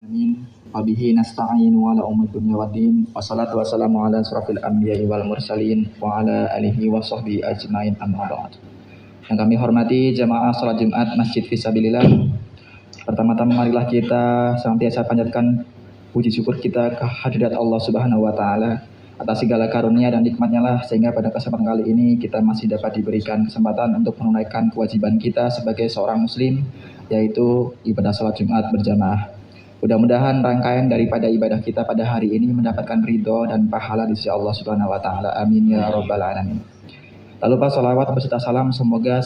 Amin. Wabihi nasta'in wa ala ummi dunya waddin. Wassalatu wassalamu ala asrafil anbiya'i wal mursalin wa ala alihi wa sahbihi ajmain amma ba'd. Yang kami hormati jamaah salat Jumat Masjid Fisabilillah. Pertama-tama marilah kita senantiasa panjatkan puji syukur kita ke hadirat Allah Subhanahu wa taala atas segala karunia dan nikmatnya lah, sehingga pada kesempatan kali ini kita masih dapat diberikan kesempatan untuk menunaikan kewajiban kita sebagai seorang muslim, yaitu ibadah salat Jumat berjamaah. Mudah-mudahan rangkaian daripada ibadah kita pada hari ini mendapatkan ridho dan pahala di sisi Allah Subhanahu wa taala. Amin ya rabbal alamin. Tak lupa salawat beserta salam semoga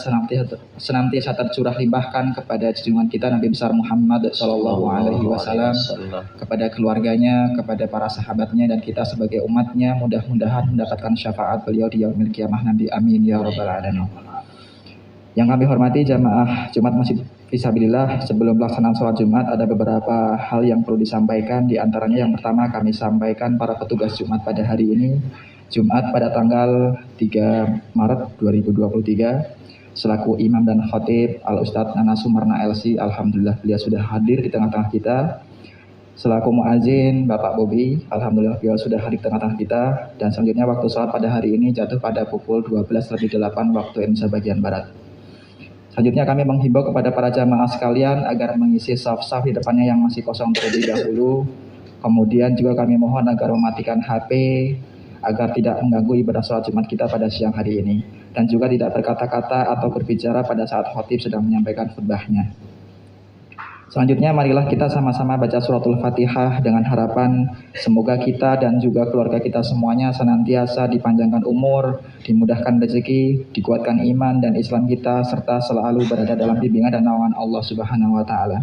senantiasa tercurah limpahkan kepada junjungan kita Nabi besar Muhammad sallallahu alaihi wasallam, kepada keluarganya, kepada para sahabatnya, dan kita sebagai umatnya mudah-mudahan mendapatkan syafaat beliau di yaumil qiyamah nanti. Amin ya rabbal alamin. Yang kami hormati jamaah Jumat Masjid Fisabilillah, sebelum pelaksanaan sholat Jumat ada beberapa hal yang perlu disampaikan. Di antaranya yang pertama kami sampaikan para petugas Jumat pada hari ini, Jumat pada tanggal 3 Maret 2023, selaku imam dan khatib Al-Ustadz Nana Sumarna LC, alhamdulillah beliau sudah hadir di tengah-tengah kita. Selaku muazin Bapak Bobi, alhamdulillah beliau sudah hadir di tengah-tengah kita. Dan selanjutnya waktu sholat pada hari ini jatuh pada pukul 12:08 waktu Indonesia bagian Barat. Selanjutnya kami menghimbau kepada para jamaah sekalian agar mengisi saf-saf di depannya yang masih kosong terlebih dahulu. Kemudian juga kami mohon agar mematikan HP agar tidak mengganggu ibadah sholat Jumat kita pada siang hari ini, dan juga tidak berkata-kata atau berbicara pada saat khatib sedang menyampaikan khutbahnya. Selanjutnya marilah kita sama-sama baca suratul Fatihah dengan harapan semoga kita dan juga keluarga kita semuanya senantiasa dipanjangkan umur, dimudahkan rezeki, dikuatkan iman dan Islam kita, serta selalu berada dalam bimbingan dan naungan Allah Subhanahu wa taala.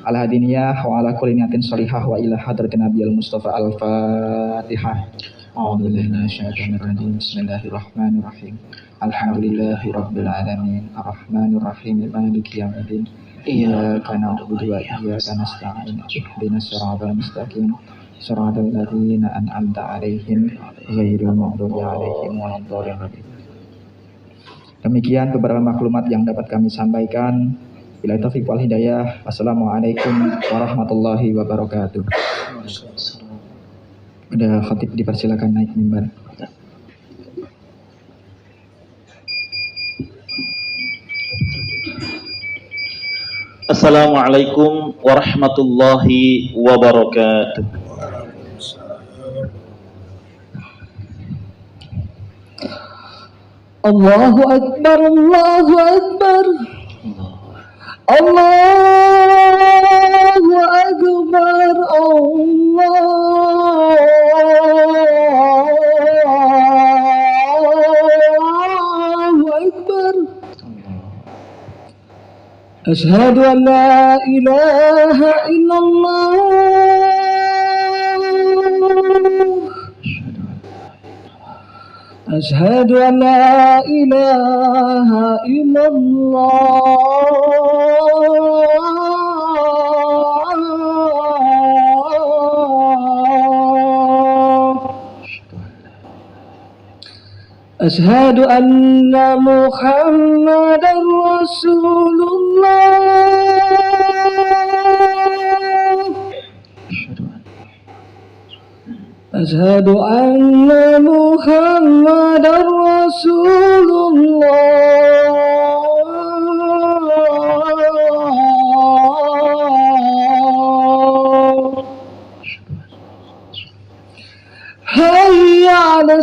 Al-hadiniyah wa ala kulli niyatin shalihah wa ila hadratin nabiyil mustafa al-Fatihah. A'udzubillahi minasyaitonir rajim. Bismillahirrahmanirrahim. Alhamdulillahirabbil alamin. Arrahmanir rahim. Maliki yaumiddin. Iyyaka na'budu wa iyyaka nasta'in. Ihdinas siratal mustaqim. Siratal ladzina an'amta 'alaihim ghairil maghdubi 'alaihim waladdallin. Demikian beberapa maklumat yang dapat kami sampaikan. Bila taufiq wal hidayah. Wassalamualaikum warahmatullahi wabarakatuh. Ada khatib dipersilakan naik mimbar. Assalamualaikum warahmatullahi wabarakatuh. Allahu Akbar, Allahu Akbar, Allahu Akbar, Allahu Akbar. أشهد أن لا إله إلا الله أشهد أن لا إله إلا الله أشهد أن محمدا رسول الله أشهد أن محمدا رسول الله حي على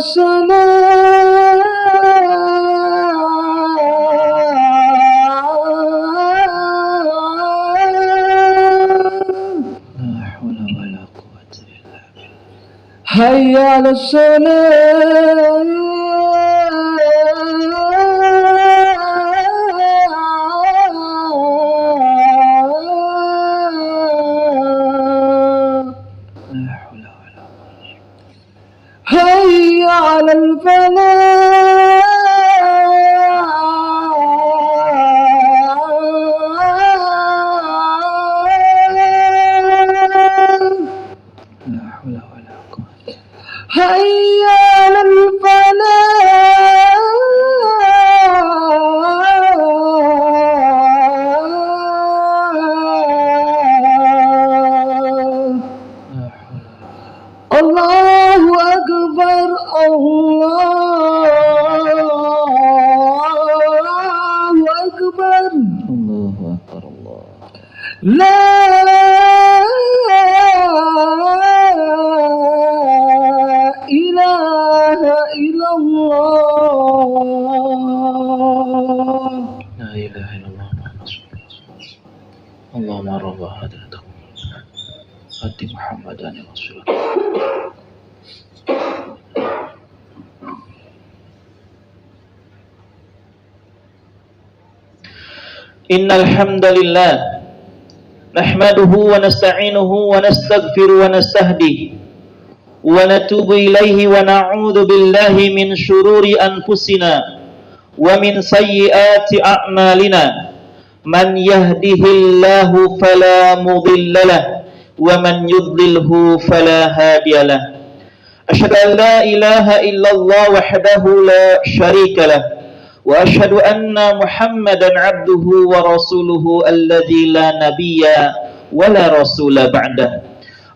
حي على الصلاة حي على الفلاح حي على الفلاح Ati Muhammadan ya Rasulullah. Innal hamdalillah nahmaduhu wa nasta'inuhu wa nastaghfiruhu wa nastahdihi wa natubu ilaihi wa na'udzu billahi min syururi anfusina wa min sayyiati a'malina man yahdihillahu fala mudhillalah wa man yudlilhu fala hadiyalah. Asyhadu an la ilaha illallah wahdahu la syarikalah wa asyhadu anna Muhammadan abduhu wa rasuluhu alladzi la nabiyya wa la rasula ba'dah.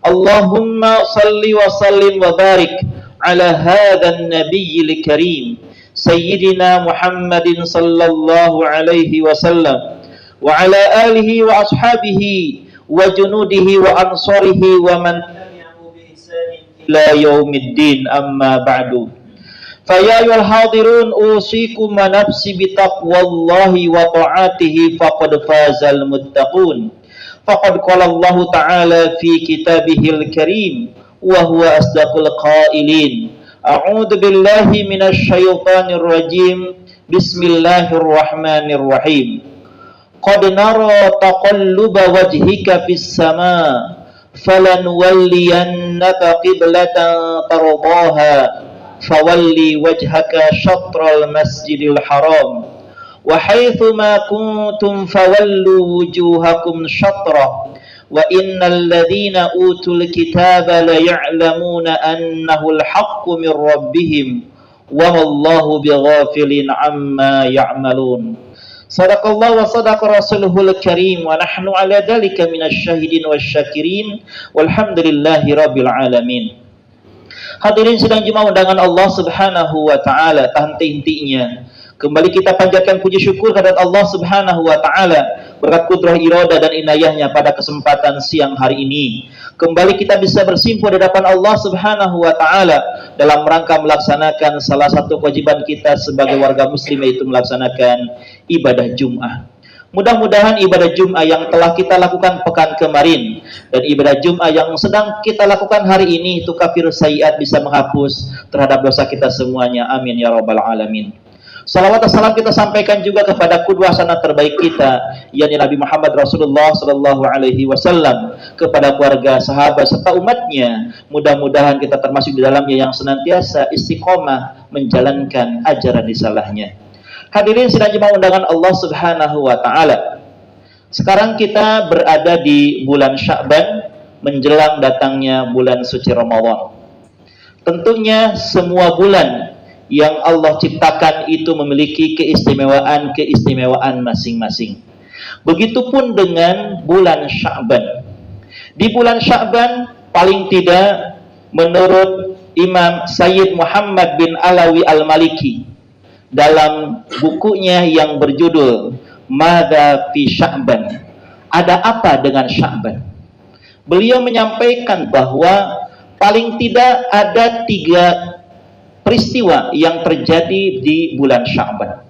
Allahumma salli wa sallim wa barik ala hadzal nabiyil karim sayyidina Muhammadin sallallahu alaihi wasallam wa ala alihi wa ashabihi wa junudihi wa ansarihi wa man tabi'ahu bi ihsanin ila yaumiddin, amma ba'du. Faya ayyuhal hadirun usikum wa nafsi bitaqwallahi wa ta'atihi faqad fazal muttaqun. Faqad qala Allah ta'ala fi kitabihil karim wa huwa asdaqul qailin. A'udzu billahi minasy syaithanir rajim. Bismillahirrahmanirrahim. Qad nara taqalluba wajhika fis sama falanuwalliyannaka qiblatan tardaha fawalli wajhaka syatral masjidil haram wa haitsu ma kuntum fawallu wujuhakum syatrah wa innal ladzina utul kitaba la ya'lamuna annahu al-haqqu min rabbihim wa wallahu bighafilin amma ya'malun. Sadaqallahu wa sadaqa rasuluhul karim wa nahnu ala dzalika minasyahidin wasyakirin walhamdulillahi rabbil alamin. Hadirin sidang Jumat undangan Allah Subhanahu wa taala, tak henti-hentinya kembali kita panjatkan puji syukur kehadirat Allah Subhanahu wa taala berkat kudrah iradah dan inayahnya pada kesempatan siang hari ini. Kembali kita bisa bersimpuh di hadapan Allah Subhanahu wa taala dalam rangka melaksanakan salah satu kewajiban kita sebagai warga muslim, yaitu melaksanakan ibadah Jum'ah. Mudah-mudahan ibadah Jum'ah yang telah kita lakukan pekan kemarin dan ibadah Jum'ah yang sedang kita lakukan hari ini itu kafir sayyiat, bisa menghapus terhadap dosa kita semuanya. Amin ya rabbal alamin. Salawat dan salam kita sampaikan juga kepada qudwah hasanah terbaik kita, yakni Nabi Muhammad Rasulullah sallallahu alaihi wasallam, kepada keluarga, sahabat serta umatnya. Mudah-mudahan kita termasuk di dalamnya yang senantiasa istiqomah menjalankan ajaran risalahnya. Hadirin sidang jemaah undangan Allah Subhanahu wa taala. Sekarang kita berada di bulan Sya'ban menjelang datangnya bulan suci Ramadan. Tentunya semua bulan yang Allah ciptakan itu memiliki keistimewaan masing-masing. Begitupun dengan bulan Sya'ban. Di bulan Sya'ban paling tidak menurut Imam Sayyid Muhammad bin Alawi Al-Maliki dalam bukunya yang berjudul Madza fi Sya'ban, ada apa dengan Sya'ban? Beliau menyampaikan bahwa paling tidak ada 3 peristiwa yang terjadi di bulan Sya'ban.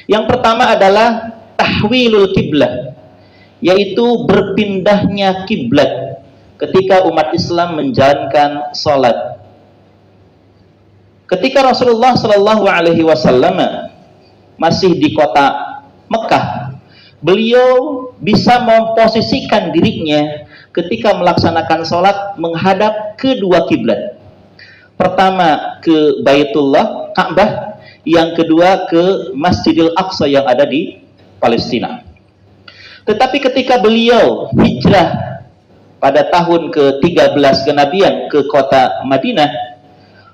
Yang pertama adalah tahwilul kiblah, yaitu berpindahnya kiblat ketika umat Islam menjalankan salat. Ketika Rasulullah Shallallahu Alaihi Wasallam masih di kota Mekah, beliau bisa memposisikan dirinya ketika melaksanakan sholat menghadap kedua kiblat. Pertama ke Baitullah, Ka'bah, yang kedua ke Masjidil Aqsa yang ada di Palestina. Tetapi ketika beliau hijrah pada tahun ke-13 kenabian ke kota Madinah,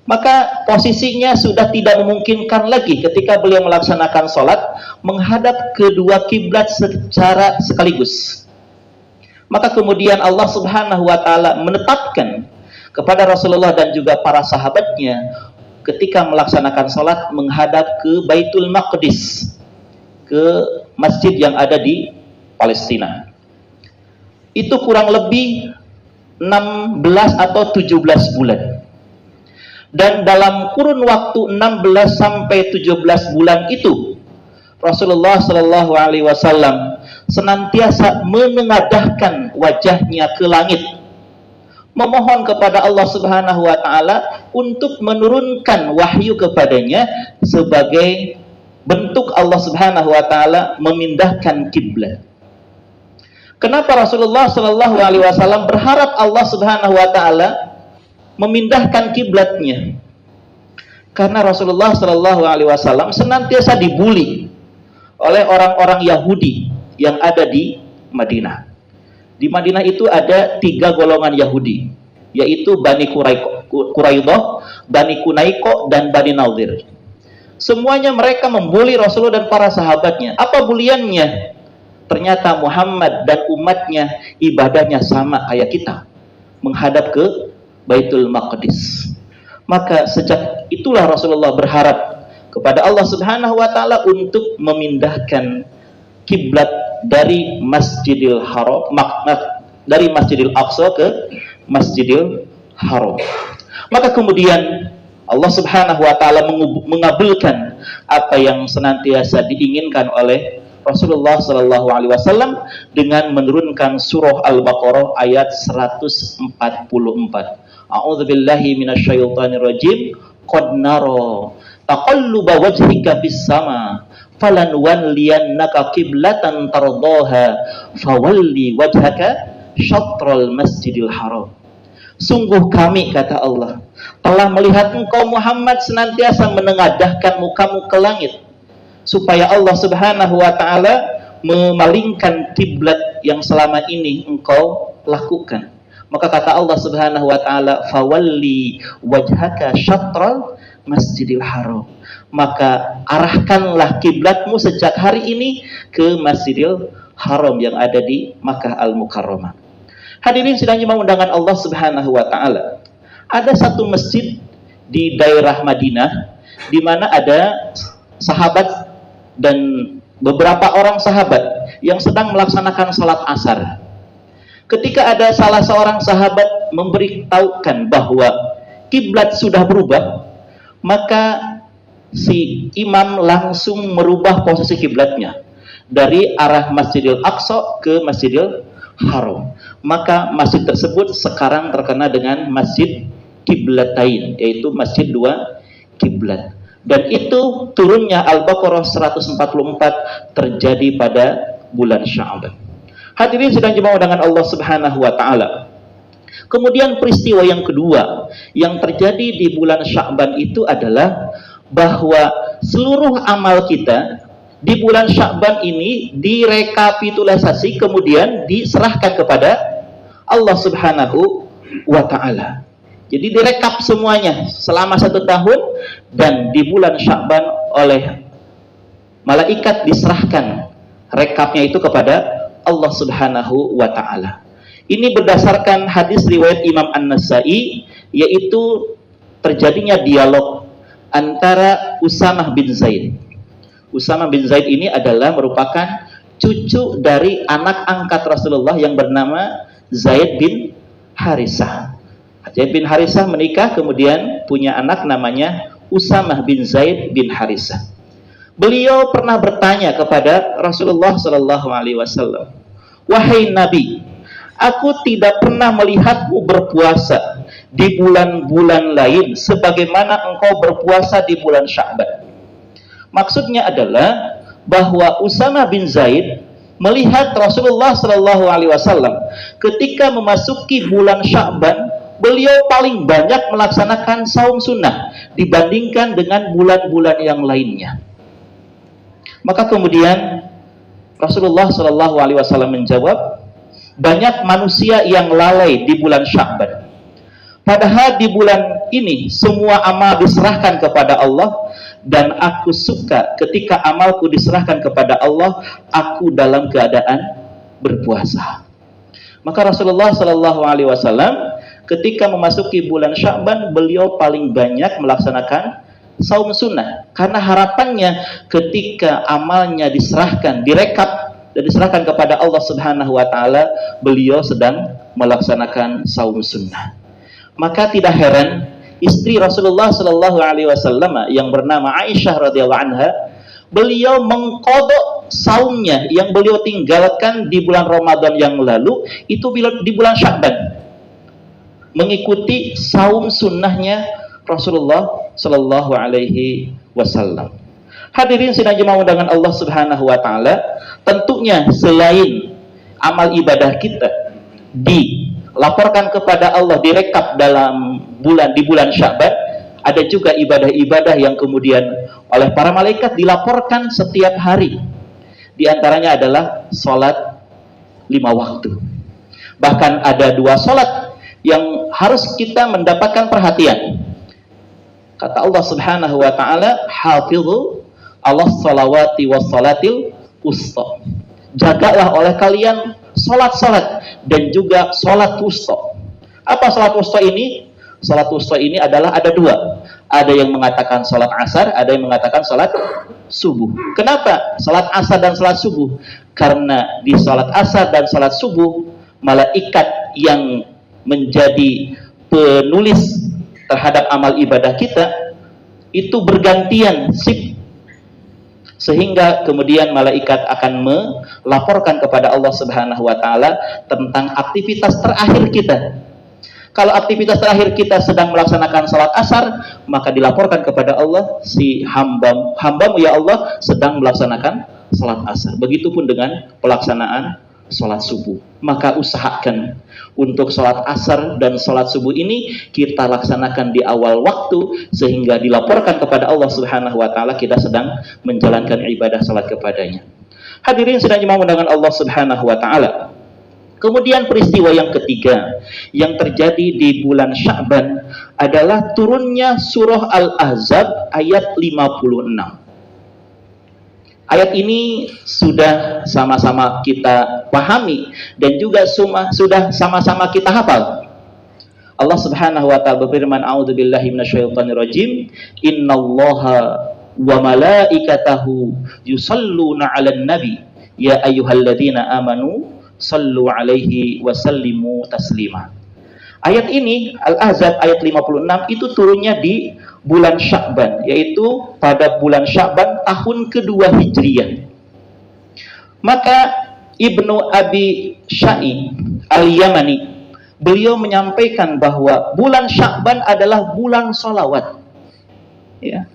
maka posisinya sudah tidak memungkinkan lagi ketika beliau melaksanakan sholat menghadap kedua kiblat secara sekaligus. Maka kemudian Allah Subhanahu wa taala menetapkan kepada Rasulullah dan juga para sahabatnya ketika melaksanakan sholat menghadap ke Baitul Maqdis, ke masjid yang ada di Palestina. Itu kurang lebih 16 atau 17 bulan. Dan dalam kurun waktu 16 sampai 17 bulan itu, Rasulullah SAW senantiasa menengadahkan wajahnya ke langit memohon kepada Allah Subhanahu wa taala untuk menurunkan wahyu kepadanya sebagai bentuk Allah Subhanahu wa taala memindahkan kiblat. Kenapa Rasulullah Shallallahu alaihi wasallam berharap Allah Subhanahu wa taala memindahkan kiblatnya? Karena Rasulullah Shallallahu alaihi wasallam senantiasa dibuli oleh orang-orang Yahudi yang ada di Madinah. Di Madinah itu ada 3 golongan Yahudi, yaitu Bani Quraidah, Bani Kunaiko, dan Bani Nadir. Semuanya mereka membuli Rasulullah dan para sahabatnya. Apa buliannya? Ternyata Muhammad dan umatnya ibadahnya sama kayak kita, menghadap ke Baitul Maqdis. Maka sejak itulah Rasulullah berharap kepada Allah Subhanahu wa taala untuk memindahkan kiblat dari Masjidil Haram, dari Masjidil Aqsa ke Masjidil Haram. Maka kemudian Allah Subhanahu wa taala mengabulkan apa yang senantiasa diinginkan oleh Rasulullah sallallahu alaihi wasallam dengan menurunkan surah Al-Baqarah ayat 144. A'udzu billahi minasyaitonir rajim. Qad nara taqalluba wajhika fis sama falanwalliyannaka qiblatan tardaha fawalli wajhaka syatral masjidil haram. Sungguh kami, kata Allah, telah melihat engkau Muhammad senantiasa menengadahkan mukamu ke langit, supaya Allah Subhanahu wa taala memalingkan kiblat yang selama ini engkau lakukan. Maka kata Allah Subhanahu wa taala, fawalli wajhaka syatral masjidil haram. Maka arahkanlah kiblatmu sejak hari ini ke Masjidil Haram yang ada di Makkah Al-Mukarramah. Hadirin sidang jemaah undangan Allah Subhanahu wa taala. Ada satu masjid di daerah Madinah di mana ada sahabat dan beberapa orang sahabat yang sedang melaksanakan salat asar. Ketika ada salah seorang sahabat memberitahukan bahwa kiblat sudah berubah, maka si imam langsung merubah posisi kiblatnya dari arah Masjidil Aqsa ke Masjidil Haram. Maka masjid tersebut sekarang terkenal dengan Masjid Qiblatain, yaitu masjid 2 kiblat. Dan itu turunnya Al-Baqarah 144 terjadi pada bulan Sya'ban. Hadirin sedang jemaah undangan Allah Subhanahu wa taala. Kemudian peristiwa yang kedua yang terjadi di bulan Sya'ban itu adalah bahwa seluruh amal kita di bulan Sya'ban ini direkapitulasi kemudian diserahkan kepada Allah Subhanahu wa taala. Jadi direkap semuanya selama 1 tahun, dan di bulan Sya'ban oleh malaikat diserahkan rekapnya itu kepada Allah Subhanahu wa taala. Ini berdasarkan hadis riwayat Imam An-Nasa'i, yaitu terjadinya dialog antara Usamah bin Zaid. Usamah bin Zaid ini adalah merupakan cucu dari anak angkat Rasulullah yang bernama Zaid bin Harisah. Zaid bin Harisah menikah kemudian punya anak namanya Usamah bin Zaid bin Harisah. Beliau pernah bertanya kepada Rasulullah sallallahu alaihi wasallam, "Wahai Nabi, aku tidak pernah melihatmu berpuasa di bulan-bulan lain sebagaimana engkau berpuasa di bulan Sya'ban." Maksudnya adalah bahwa Usamah bin Zaid melihat Rasulullah sallallahu alaihi wasallam ketika memasuki bulan Sya'ban, beliau paling banyak melaksanakan saum sunnah dibandingkan dengan bulan-bulan yang lainnya. Maka kemudian Rasulullah Shallallahu Alaihi Wasallam menjawab, banyak manusia yang lalai di bulan Sya'ban. Padahal di bulan ini semua amal diserahkan kepada Allah, dan aku suka ketika amalku diserahkan kepada Allah, aku dalam keadaan berpuasa. Maka Rasulullah Shallallahu Alaihi Wasallam ketika memasuki bulan Sya'ban, beliau paling banyak melaksanakan saum sunnah, karena harapannya ketika amalnya diserahkan, direkap dan diserahkan kepada Allah Subhanahu wa taala, beliau sedang melaksanakan saum sunnah. Maka tidak heran istri Rasulullah sallallahu alaihi wasallam yang bernama Aisyah radhiyallahu anha, beliau mengqadha saumnya yang beliau tinggalkan di bulan Ramadan yang lalu itu di bulan Sya'ban. mengikuti saum sunnahnya Rasulullah Sallallahu Alaihi Wasallam. Hadirin sidang jemaah undangan Allah Subhanahu Wa Taala, tentunya selain amal ibadah kita dilaporkan kepada Allah, direkap di bulan Sya'ban, ada juga ibadah-ibadah yang kemudian oleh para malaikat dilaporkan setiap hari. Di antaranya adalah sholat 5 waktu. Bahkan ada 2 sholat yang harus kita mendapatkan perhatian. Kata Allah Subhanahu Wa Taala, "Hafidhu 'alas salawati was salatil wusta." Jagalah oleh kalian sholat-sholat dan juga sholat wusta. Apa sholat wusta ini? Sholat wusta ini adalah ada 2. Ada yang mengatakan sholat asar, ada yang mengatakan sholat subuh. Kenapa sholat asar dan sholat subuh? Karena di sholat asar dan sholat subuh, malaikat yang menjadi penulis terhadap amal ibadah kita itu bergantian sip, sehingga kemudian malaikat akan melaporkan kepada Allah Subhanahu Wa Taala tentang aktivitas terakhir kita. Kalau aktivitas terakhir kita sedang melaksanakan salat asar, maka dilaporkan kepada Allah, si hambamu ya Allah sedang melaksanakan salat asar. Begitupun dengan pelaksanaan salat subuh. Maka usahakan untuk salat asar dan salat subuh ini kita laksanakan di awal waktu, sehingga dilaporkan kepada Allah Subhanahu Wa Taala kita sedang menjalankan ibadah salat kepadanya. Hadirin sedang jemaah undangan Allah Subhanahu Wa Taala. Kemudian peristiwa yang ketiga yang terjadi di bulan Sya'ban adalah turunnya surah Al-Ahzab ayat 56. Ayat ini sudah sama-sama kita pahami dan juga sudah sama-sama kita hafal. Allah Subhanahu Wa Ta'ala berfirman, "A'udzubillahi minasyaitonirrajim. Innallaha wa malaikatahu yusalluna 'alan nabi ya ayyuhalladzina amanu sallu alaihi wasallimu taslima." Ayat ini Al-Ahzab ayat 56 itu turunnya di bulan Sya'ban, yaitu pada bulan Sya'ban tahun kedua Hijriyah. Maka Ibnu Abi Syai Al-Yamani, beliau menyampaikan bahwa bulan Sya'ban adalah bulan sholawat. Ya.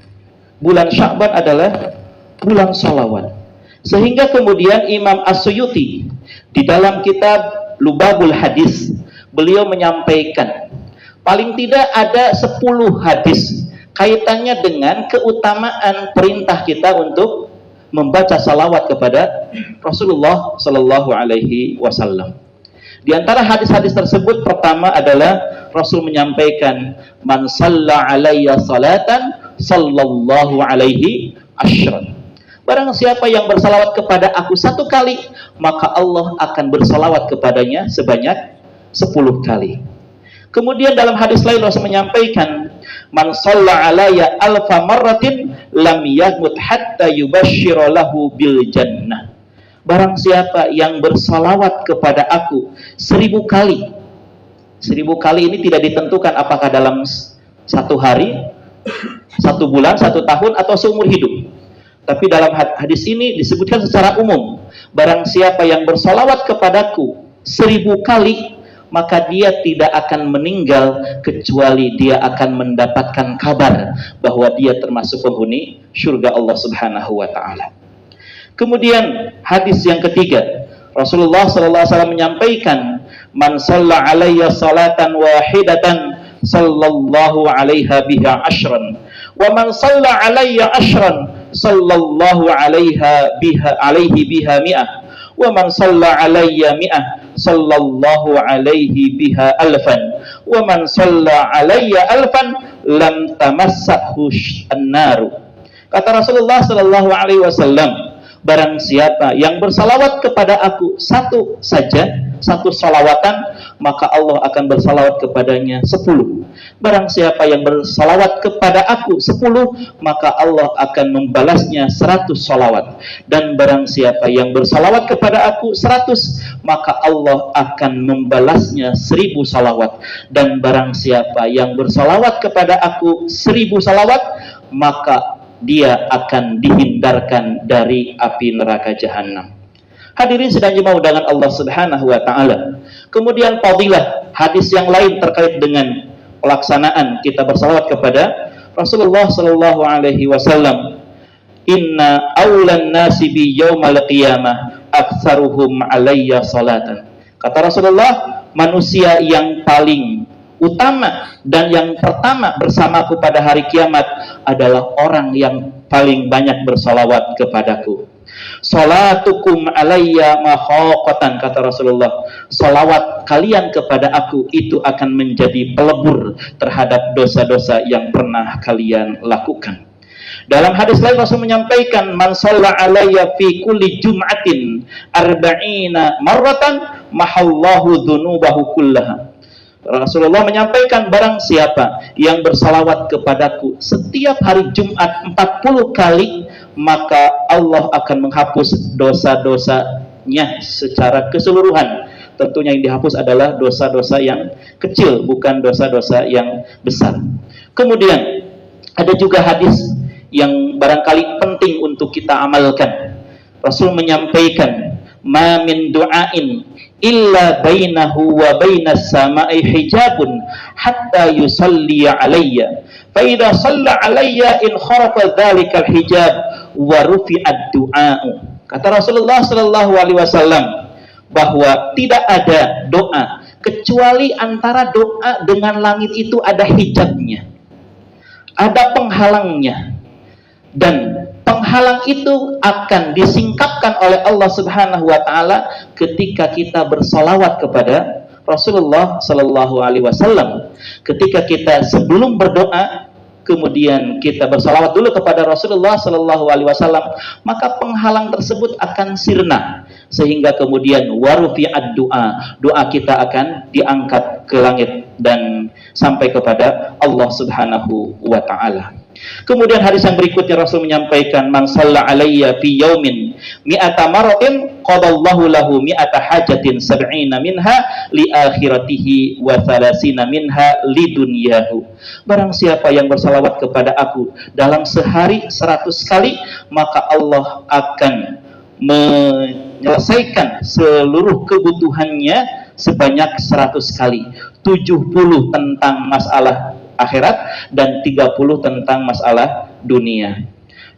Bulan Sya'ban adalah bulan sholawat. Sehingga kemudian Imam As-Suyuti di dalam kitab Lubabul Hadis, beliau menyampaikan paling tidak ada 10 hadis kaitannya dengan keutamaan perintah kita untuk membaca salawat kepada Rasulullah Sallallahu Alaihi Wasallam. Di antara hadis-hadis tersebut, pertama adalah Rasul menyampaikan, "Man shalla alayya salatan sallallahu alaihi asyran." Barang siapa yang bersalawat kepada aku 1 kali, maka Allah akan bersalawat kepadanya sebanyak 10 kali. Kemudian dalam hadis lain Rasul menyampaikan, "Man shalla alayya alfa marratin lam yamut hatta yubashshira lahu bil jannah." Barang siapa yang bersalawat kepada aku 1000 kali. 1000 kali ini tidak ditentukan apakah dalam 1 hari, 1 bulan, 1 tahun, atau seumur hidup. Tapi dalam hadis ini disebutkan secara umum, barang siapa yang bersalawat kepadaku 1000 kali, maka dia tidak akan meninggal kecuali dia akan mendapatkan kabar bahwa dia termasuk penghuni surga Allah Subhanahu Wa Ta'ala. Kemudian hadis yang ketiga, Rasulullah SAW menyampaikan, "Man shalla alayya salatan wahidatan sallallahu alaiha biha asyran, wa man shalla alayya asyran sallallahu alaihi biha mi'ah, wa man shalla alayya mi'ah sallallahu alaihi biha alfan, wa man shalla alayya alfan lam tamassahu an-naru." Kata Rasulullah sallallahu alaihi wasallam, barang siapa yang bersalawat kepada aku 1 saja, 1 salawatan, maka Allah akan bersalawat kepadanya 10. Barang siapa yang bersalawat kepada aku 10, maka Allah akan membalasnya 100 salawat. Dan barang siapa yang bersalawat kepada aku 100, maka Allah akan membalasnya 1000 salawat. Dan barang siapa yang bersalawat kepada aku 1000 salawat, maka dia akan dihindarkan dari api neraka jahanam. Hadirin sedang jemaah undangan Allah Subhanahu Wa Ta'ala. Kemudian fadilah hadis yang lain terkait dengan pelaksanaan kita bersalawat kepada Rasulullah sallallahu alaihi wasallam, inna awlan nasi bi yaumal qiyamah aktsaruhum alayya salatan. Kata Rasulullah, manusia yang paling utama dan yang pertama bersamaku pada hari kiamat adalah orang yang paling banyak bersalawat kepadaku. Salatukum alayya mahaqatan, kata Rasulullah, salawat kalian kepada aku itu akan menjadi pelebur terhadap dosa-dosa yang pernah kalian lakukan. Dalam hadis lain Rasul menyampaikan, man shalla alayya fi kulli jum'atin arba'ina marratan mahallahu dzunubahu kullaha. Rasulullah menyampaikan, barang siapa yang bersalawat kepadaku setiap hari Jumat 40 kali, maka Allah akan menghapus dosa-dosanya secara keseluruhan. Tentunya yang dihapus adalah dosa-dosa yang kecil, bukan dosa-dosa yang besar. Kemudian ada juga hadis yang barangkali penting untuk kita amalkan. Rasul menyampaikan, ma min du'ain illa bainahu wa bainas sama'i hijabun hatta yusalli alayya fa idza shalla alayya in kharaqa dzalikal hijab wa rufi'ad du'a'u. Kata Rasulullah sallallahu alaihi wasallam bahwa tidak ada doa kecuali antara doa dengan langit itu ada hijabnya, ada penghalangnya, dan penghalang itu akan disingkapkan oleh Allah Subhanahu wa taala ketika kita bersalawat kepada Rasulullah sallallahu alaihi wasallam. Ketika kita sebelum berdoa kemudian kita bersalawat dulu kepada Rasulullah sallallahu alaihi wasallam, maka penghalang tersebut akan sirna sehingga kemudian warufi'ad doa kita akan diangkat ke langit dan sampai kepada Allah Subhanahu wa taala. Kemudian hadis yang berikutnya Rasul menyampaikan, man shalla alayya fi yaumin mi'ata maratin qadallahu lahu mi'ata hajatin sab'ina minha li akhiratihi wa thalathina minha li dunyahu. Barang siapa yang bersalawat kepada aku dalam sehari 100 kali, maka Allah akan menyelesaikan seluruh kebutuhannya sebanyak 100 kali. 70 tentang masalah akhirat dan 30 tentang masalah dunia.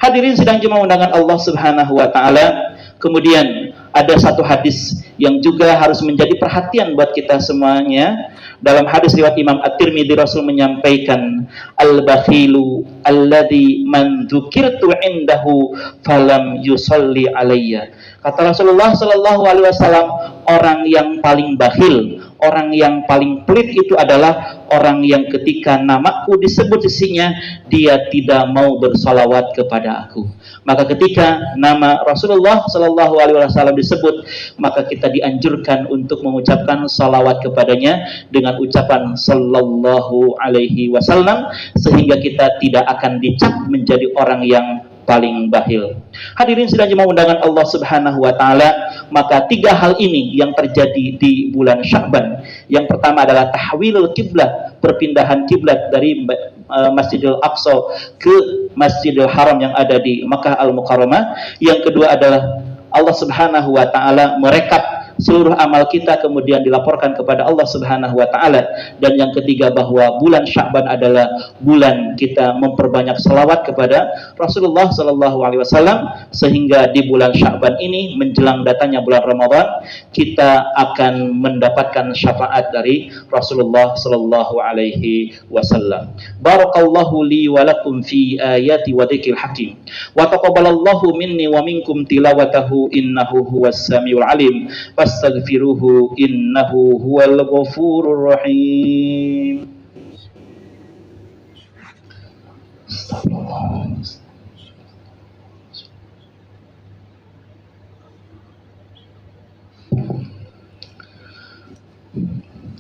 Hadirin sidang jemaah undangan Allah Subhanahu wa taala. Kemudian ada satu hadis yang juga harus menjadi perhatian buat kita semuanya. Dalam hadis riwayat Imam At-Tirmidzi, Rasul menyampaikan, al-bakhilu alladzi man dzukirtu indahu falam yusalli alayya. Kata Rasulullah sallallahu alaihi wasallam, orang yang paling bakhil, orang yang paling pelit itu adalah orang yang ketika namaku disebut sisinya, dia tidak mau bersalawat kepada aku. Maka ketika nama Rasulullah sallallahu alaihi wasallam disebut, maka kita dianjurkan untuk mengucapkan salawat kepadanya dengan ucapan sallallahu alaihi wasallam, sehingga kita tidak akan dicap menjadi orang yang paling bakhil. Hadirin sidang jemaah undangan Allah Subhanahu wa taala, maka 3 hal ini yang terjadi di bulan Sya'ban. Yang pertama adalah tahwilul kiblat, perpindahan kiblat dari Masjidil Aqsa ke Masjidil Haram yang ada di Makkah Al-Mukarramah. Yang kedua adalah Allah Subhanahu wa taala merekap seluruh amal kita kemudian dilaporkan kepada Allah Subhanahu wa taala. Dan yang ketiga bahwa bulan Sya'ban adalah bulan kita memperbanyak selawat kepada Rasulullah sallallahu alaihi wasallam, sehingga di bulan Sya'ban ini menjelang datangnya bulan Ramadan kita akan mendapatkan syafaat dari Rasulullah sallallahu alaihi wasallam. Barakallahu li wa lakum fi ayati wa dzikril hakim. Wa taqabbalallahu minni wa minkum tilawatahu innahu huwas samiul alim. Astaghfiruhu innahu huwal ghafurur rahim.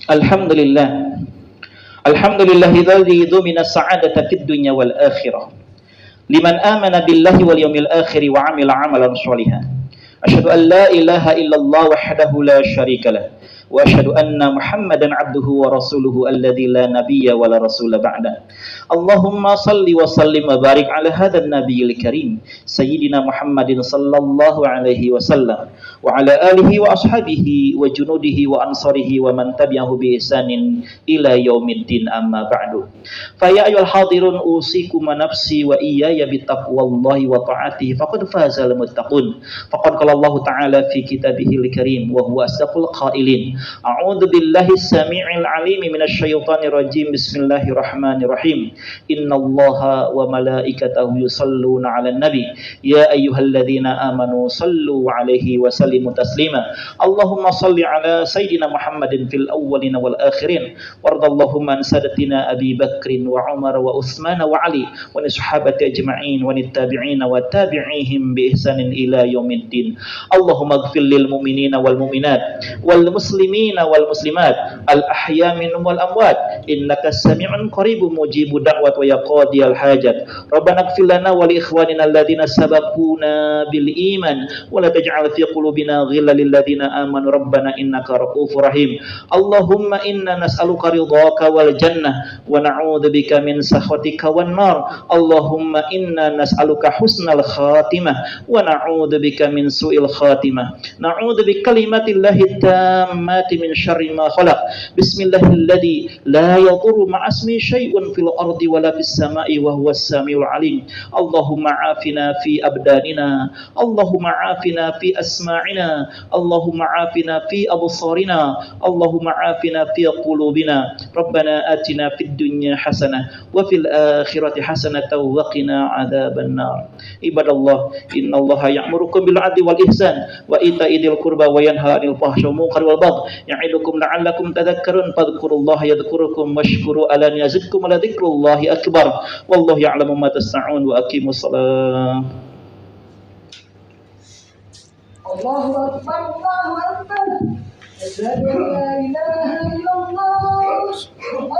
Alhamdulillah. Alhamdulillahilladzi dhumina as-sa'adata fid dunya wal akhirah. Liman amana billahi wal yawmil akhir wa 'amila 'amalan shalihan. Asyhadu an la ilaha illallah wahdahu la syarika lah wa asyhadu anna Muhammadan abduhu wa rasuluhu alladzi la nabiyya wa la rasula ba'da. Allahumma salli wa sallim wa barik ala hadzal nabiyil karim sayyidina Muhammadin sallallahu alaihi wasallam wa ala alihi wa ashabihi wa junudihi wa ansarihi wa man tabi'ahu bi ihsanin ila yaumiddin, amma ba'du. Fa ya ayyuhal hadirun usikum nafsi wa iyaya bi taqwallahi wa ta'atihi faqad fazal muttaqun. Faqad qala Allah ta'ala fi kitabihil karim wa huwa asdaqul qailin. A'udzu billahi as-sami'il 'alim minasy syaithanir rajim. Bismillahirrahmanirrahim. Innallaha wa malaikatahu yusholluna 'alan nabi ya ayyuhalladzina amanu shallu 'alaihi wa sallimu taslima. Allahumma shalli 'ala sayidina Muhammadin fil awwalin wal akhirin wardallahumma an sadatina Abi Bakrin wa Umar wa Utsman wa Ali wa sahabati ajma'in wa tabi'in wa tabi'ihim bi ihsanin ila yaumiddin. Allahumma ighfir lil mu'minina wal mu'minat wal muslimina wal muslimat al ahya minhum wal amwat innaka sami'un qaribun mujibud da'wat wa yaqdiyal hajat. Rabbana ighfir lana wa li ikhwanina alladhina sabaquna bil iman wa la taj'al fi qulubina ghillan lil ladzina amanu rabbana innaka ra'ufur rahim. Allahumma inna nas'aluka ridhaka wal jannah wa na'udzubika min sakhatika wan nar. Allahumma inna nas'aluka husnal khatimah wa na'udzubika min su'il khatimah. Na'udzu bi kalimatillahi tammati min syarri ma khalaq. Bismillahilladzi la yadurru ma'asmi syai'un fil ardi wa la fis sama'i wa huwas samiul alim. Allahumma afina fi abdanina, Allahumma afina fi asma'ina, Allahumma afina fi absarina, Allahumma afina fi qulubina. Rabbana atina fid dunya hasanah wa fil akhirati hasanah wa qina adzaban nar. Ibadallah, innallaha ya'murukum bil 'adli wal ihsan wa ita'i dzil qurba wa yanha 'anil fahsya'i wal munkari wal baghi ya'idukum la'allakum tadhakkarun fadhkurullaha yadhkurukum washkuru ala yazidkum wa la dzikrullahi akbar. Wallahu ya'lamu ma tasna'un wa aqimus shalah. Allahu akbar, Allahu akbar. Asyhadu an la ilaha illallah,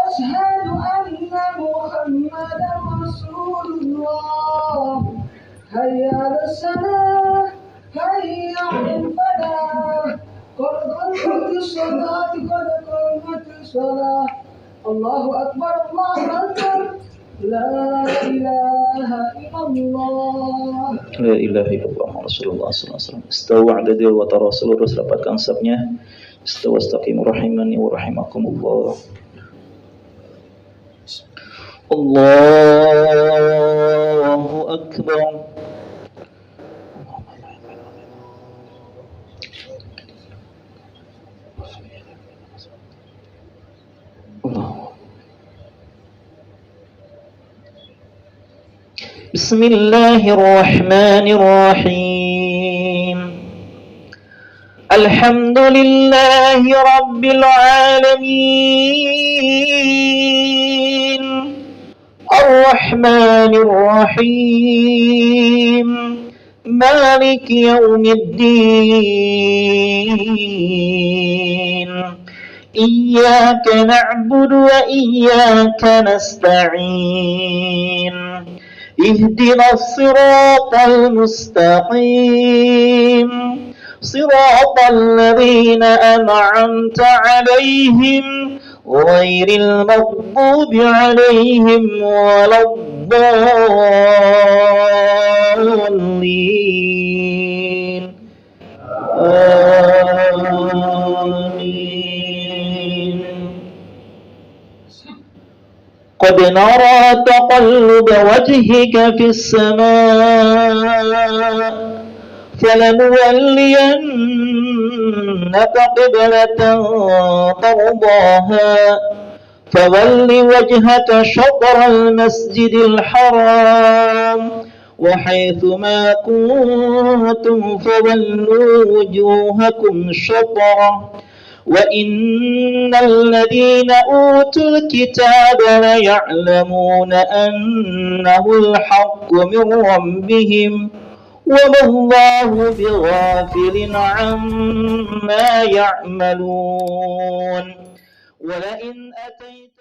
asyhadu anna Muhammadan Rasulullah. Hayya 'alas salah, hayya 'alal falah. Qad qamatis salat, qad qamatis salah. Allahu akbar, Allahu akbar. La ilaha illallah. La ilaha illallah Rasulullah sallallahu alaihi wasallam. Istawa adadil wa tarasul, terus dapatkan sabnya. Istawa astaqimu rahimani wa rahimakumullah. Allahu akbar. Bismillahirrahmanirrahim. Alhamdulillahi rabbil alamin. Ar-Rahmanir Rahim. Maliki yaumiddin. Iyyaka na'budu wa iyyaka nasta'in. اهدنا الصراط المستقيم صراط الذين أنعمت عليهم غير المغضوب عليهم ولا الضالين. آمين. قد نرى تقلب وجهك في السماء فلنولينك قبلة ترضاها فول وجهك شطر المسجد الحرام وحيث ما كنتم فولوا وجوهكم شطره وإن الذين أوتوا الكتاب ليعلمون أنه الحق من ربهم وما الله بغافل عما يعملون. ولئن أتيت